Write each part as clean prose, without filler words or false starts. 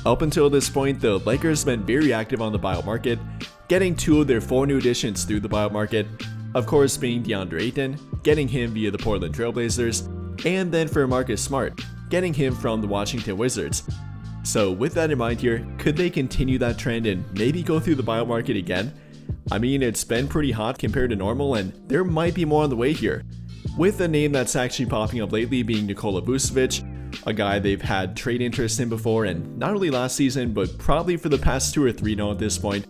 Up until this point, the Lakers have been very active on the buyout market, getting 2 of their 4 new additions through the buyout market, of course being DeAndre Ayton, getting him via the Portland Trailblazers, and then for Marcus Smart, getting him from the Washington Wizards. So with that in mind here, could they continue that trend and maybe go through the buyout market again? I mean, it's been pretty hot compared to normal, and there might be more on the way here. With a name that's actually popping up lately being Nikola Vucevic, a guy they've had trade interest in before, and not only last season, but probably for the past 2 or 3 now at this point.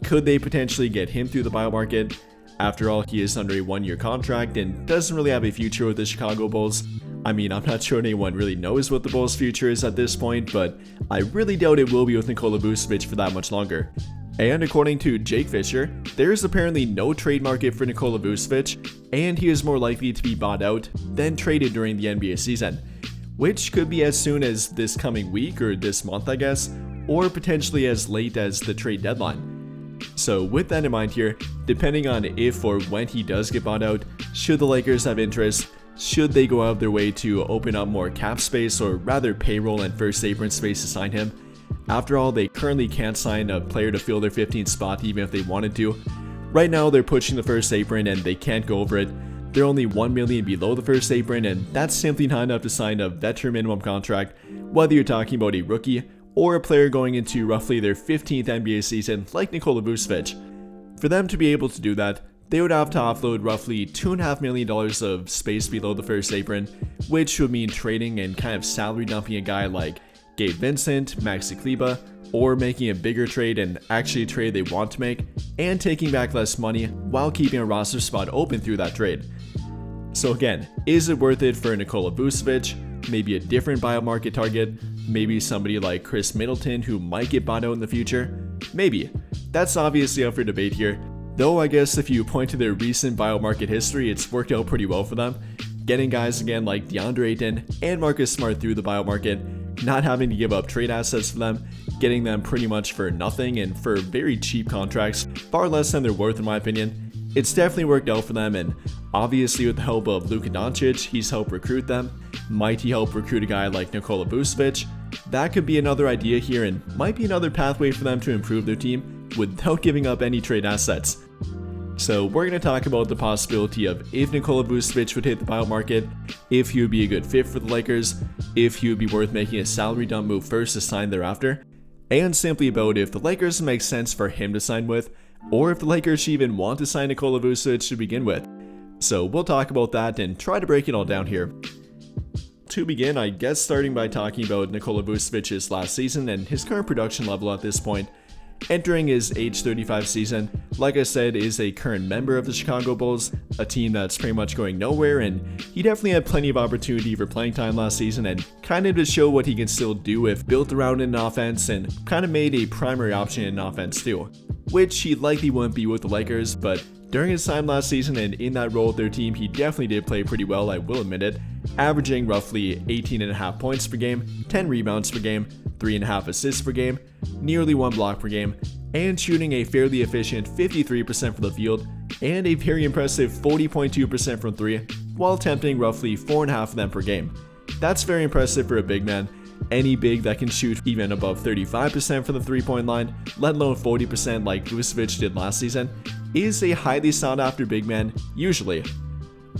Could they potentially get him through the buyout market? After all, he is under a 1-year contract and doesn't really have a future with the Chicago Bulls. I mean, I'm not sure anyone really knows what the Bulls' future is at this point, but I really doubt it will be with Nikola Vucevic for that much longer. And according to Jake Fisher, there is apparently no trade market for Nikola Vucevic, and he is more likely to be bought out than traded during the NBA season, which could be as soon as this coming week or this month, I guess, or potentially as late as the trade deadline. So with that in mind here, depending on if or when he does get bought out, should the Lakers have interest, should they go out of their way to open up more cap space or rather payroll and first apron space to sign him? After all, they currently can't sign a player to fill their 15th spot even if they wanted to. Right now they're pushing the first apron and they can't go over it. They're only $1 million below the first apron, and that's simply not enough to sign a veteran minimum contract, whether you're talking about a rookie or a player going into roughly their 15th NBA season like Nikola Vucevic. For them to be able to do that, they would have to offload roughly $2.5 million of space below the first apron, which would mean trading and kind of salary dumping a guy like Gabe Vincent, Maxi Kleber, or making a bigger trade and actually a trade they want to make, and taking back less money while keeping a roster spot open through that trade. So again, is it worth it for Nikola Vucevic? Maybe a different buyout market target? Maybe somebody like Chris Middleton who might get bought out in the future? Maybe. That's obviously up for debate here, though I guess if you point to their recent buyout market history, it's worked out pretty well for them. Getting guys again like DeAndre Ayton and Marcus Smart through the buyout market, not having to give up trade assets for them, getting them pretty much for nothing and for very cheap contracts, far less than they're worth in my opinion. It's definitely worked out for them, and obviously with the help of Luka Doncic, he's helped recruit them. Might he help recruit a guy like Nikola Vucevic? That could be another idea here and might be another pathway for them to improve their team without giving up any trade assets. So we're going to talk about the possibility of if Nikola Vucevic would hit the buyout market, if he would be a good fit for the Lakers, if he would be worth making a salary dump move first to sign thereafter, and simply about if the Lakers make sense for him to sign with, or if the Lakers should even want to sign Nikola Vucevic to begin with. So we'll talk about that and try to break it all down here. To begin, I guess starting by talking about Nikola Vucevic's last season and his current production level at this point. Entering his age 35 season, like I said, is a current member of the Chicago Bulls, a team that's pretty much going nowhere, and he definitely had plenty of opportunity for playing time last season and kind of to show what he can still do if built around an offense and kind of made a primary option in offense too, which he likely wouldn't be with the Lakers, but during his time last season and in that role with their team, he definitely did play pretty well, I will admit it, averaging roughly 18.5 points per game, 10 rebounds per game, 3.5 assists per game, nearly 1 block per game, and shooting a fairly efficient 53% from the field and a very impressive 40.2% from 3, while attempting roughly 4.5 of them per game. That's very impressive for a big man. Any big that can shoot even above 35% from the 3-point line, let alone 40% like Vucevic did last season, is a highly sought after big man, usually.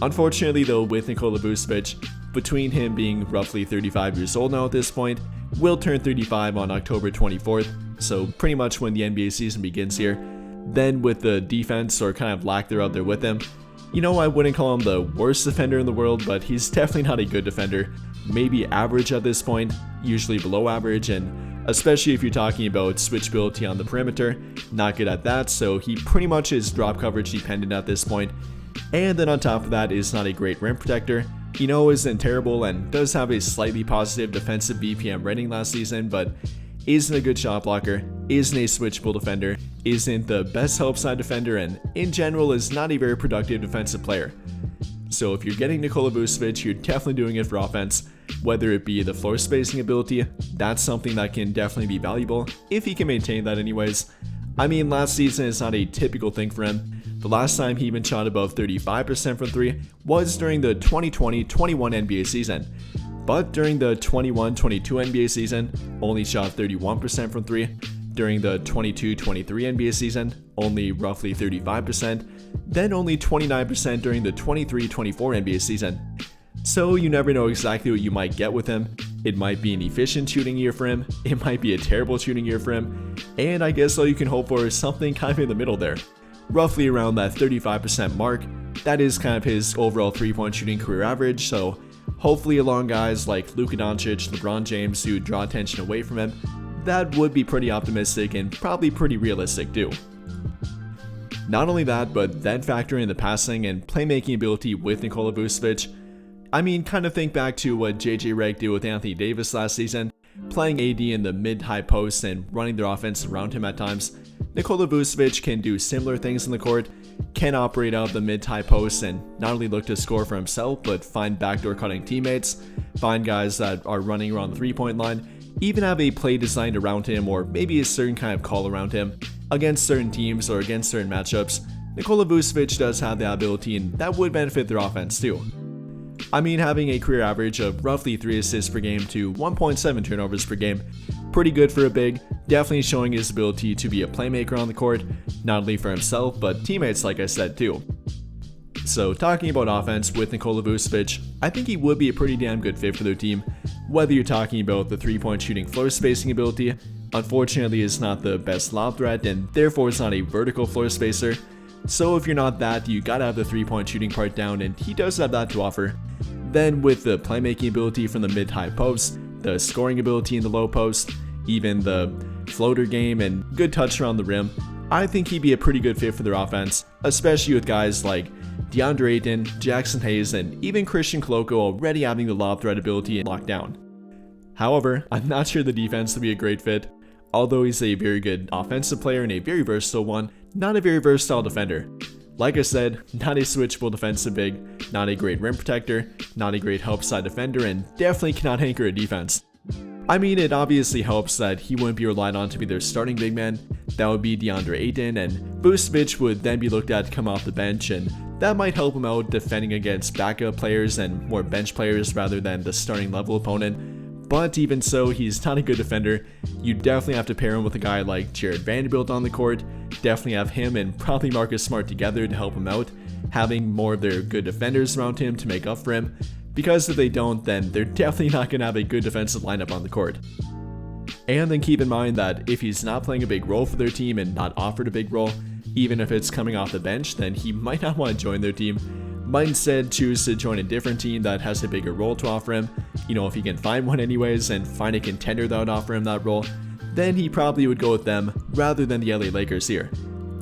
Unfortunately though, with Nikola Vucevic, between him being roughly 35 years old now at this point, will turn 35 on October 24th, so pretty much when the NBA season begins here, then with the defense or kind of lack thereof there with him, you know, I wouldn't call him the worst defender in the world, but he's definitely not a good defender. Maybe average at this point, usually below average, and especially if you're talking about switchability on the perimeter, not good at that, so he pretty much is drop coverage dependent at this point. And then on top of that is not a great rim protector. You know, isn't terrible and does have a slightly positive defensive BPM rating last season, but isn't a good shot blocker, isn't a switchable defender, isn't the best help side defender, and in general is not a very productive defensive player. So if you're getting Nikola Vucevic, you're definitely doing it for offense, whether it be the floor spacing ability, that's something that can definitely be valuable, if he can maintain that anyways. I mean, last season is not a typical thing for him. The last time he even shot above 35% from 3 was during the 2020-21 NBA season. but during the 21-22 NBA season, only shot 31% from 3. During the 22-23 NBA season, only roughly 35%, then only 29% during the 23-24 NBA season. So you never know exactly what you might get with him. It might be an efficient shooting year for him, it might be a terrible shooting year for him, and I guess all you can hope for is something kind of in the middle there. Roughly around that 35% mark, that is kind of his overall 3-point shooting career average, so hopefully along guys like Luka Doncic, LeBron James who draw attention away from him, that would be pretty optimistic and probably pretty realistic too. Not only that, but then factor in the passing and playmaking ability with Nikola Vucevic. I mean, kind of think back to what JJ Redick did with Anthony Davis last season, playing AD in the mid-high post and running their offense around him at times. Nikola Vucevic can do similar things in the court, can operate out of the mid-high post and not only look to score for himself, but find backdoor cutting teammates, find guys that are running around the 3-point line, even have a play designed around him or maybe a certain kind of call around him against certain teams or against certain matchups. Nikola Vucevic does have the ability and that would benefit their offense too. I mean, having a career average of roughly 3 assists per game to 1.7 turnovers per game, pretty good for a big, definitely showing his ability to be a playmaker on the court, not only for himself but teammates like I said too. So talking about offense with Nikola Vucevic, I think he would be a pretty damn good fit for their team. Whether you're talking about the 3-point shooting floor spacing ability, unfortunately it's not the best lob threat and therefore it's not a vertical floor spacer. So if you're not that, you gotta have the 3-point shooting part down and he does have that to offer. Then with the playmaking ability from the mid-high post, the scoring ability in the low post, even the floater game and good touch around the rim, I think he'd be a pretty good fit for their offense, especially with guys like DeAndre Ayton, Jackson Hayes, and even Christian Koloko already having the lob threat ability locked down. However, I'm not sure the defense will be a great fit. Although he's a very good offensive player and a very versatile one, not a very versatile defender. Like I said, not a switchable defensive big, not a great rim protector, not a great help side defender, and definitely cannot anchor a defense. I mean, it obviously helps that he wouldn't be relied on to be their starting big man. That would be DeAndre Ayton, and Vucevic would then be looked at to come off the bench, and that might help him out defending against backup players and more bench players rather than the starting level opponent. But even so, he's not a good defender. You definitely have to pair him with a guy like Jared Vanderbilt on the court, definitely have him and probably Marcus Smart together to help him out, having more of their good defenders around him to make up for him, because if they don't, then they're definitely not going to have a good defensive lineup on the court. And then keep in mind that if he's not playing a big role for their team and not offered a big role, even if it's coming off the bench, then he might not want to join their team, might instead choose to join a different team that has a bigger role to offer him. You know, if he can find one anyways and find a contender that would offer him that role, then he probably would go with them rather than the LA Lakers here.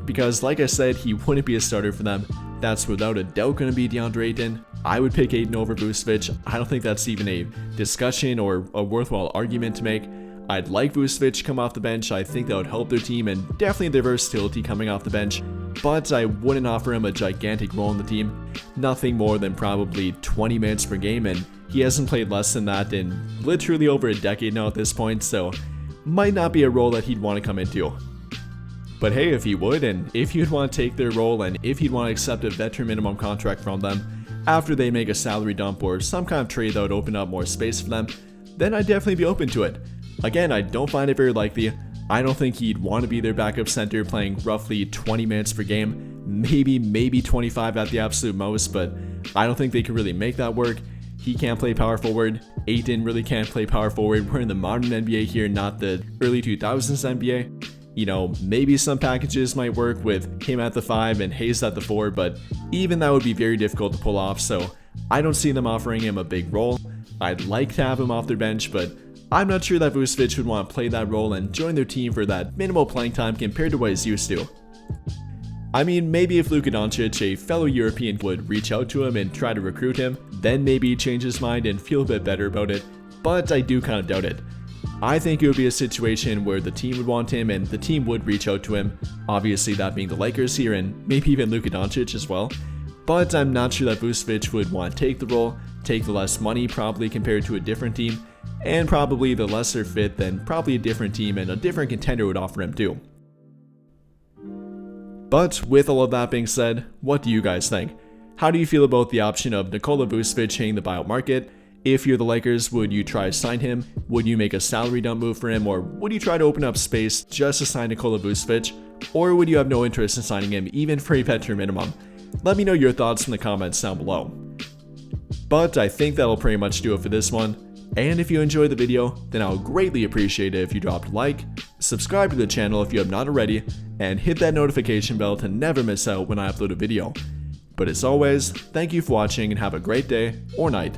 Because like I said, he wouldn't be a starter for them. That's without a doubt going to be DeAndre Ayton. I would pick Ayton over Vucevic. I don't think that's even a discussion or a worthwhile argument to make. I'd like Vucevic to come off the bench. I think that would help their team and definitely their versatility coming off the bench. But I wouldn't offer him a gigantic role in the team. Nothing more than probably 20 minutes per game, and he hasn't played less than that in literally over a decade now at this point, so might not be a role that he'd want to come into. But hey, if he would, and if he'd want to take their role, and if he'd want to accept a veteran minimum contract from them after they make a salary dump or some kind of trade that would open up more space for them, then I'd definitely be open to it. Again, I don't find it very likely. I don't think he'd want to be their backup center playing roughly 20 minutes per game, maybe 25 at the absolute most, but I don't think they could really make that work. He can't play power forward. Ayton really can't play power forward. We're in the modern NBA here, not the early 2000s NBA. You know, maybe some packages might work with him at the 5 and Hayes at the 4, but even that would be very difficult to pull off, so I don't see them offering him a big role. I'd like to have him off their bench, but I'm not sure that Vucevic would want to play that role and join their team for that minimal playing time compared to what he's used to. I mean, maybe if Luka Doncic, a fellow European, would reach out to him and try to recruit him, then maybe he'd change his mind and feel a bit better about it, but I do kind of doubt it. I think it would be a situation where the team would want him and the team would reach out to him, obviously that being the Lakers here and maybe even Luka Doncic as well, but I'm not sure that Vucevic would want to take the role, take the less money probably compared to a different team, and probably the lesser fit than probably a different team and a different contender would offer him too. But with all of that being said, what do you guys think? How do you feel about the option of Nikola Vucevic hitting the buyout market? If you're the Lakers, would you try to sign him? Would you make a salary dump move for him? Or would you try to open up space just to sign Nikola Vucevic? Or would you have no interest in signing him even for a veteran minimum? Let me know your thoughts in the comments down below. But I think that'll pretty much do it for this one. And if you enjoyed the video, then I'll greatly appreciate it if you dropped a like, subscribe to the channel if you have not already, and hit that notification bell to never miss out when I upload a video. But as always, thank you for watching and have a great day or night.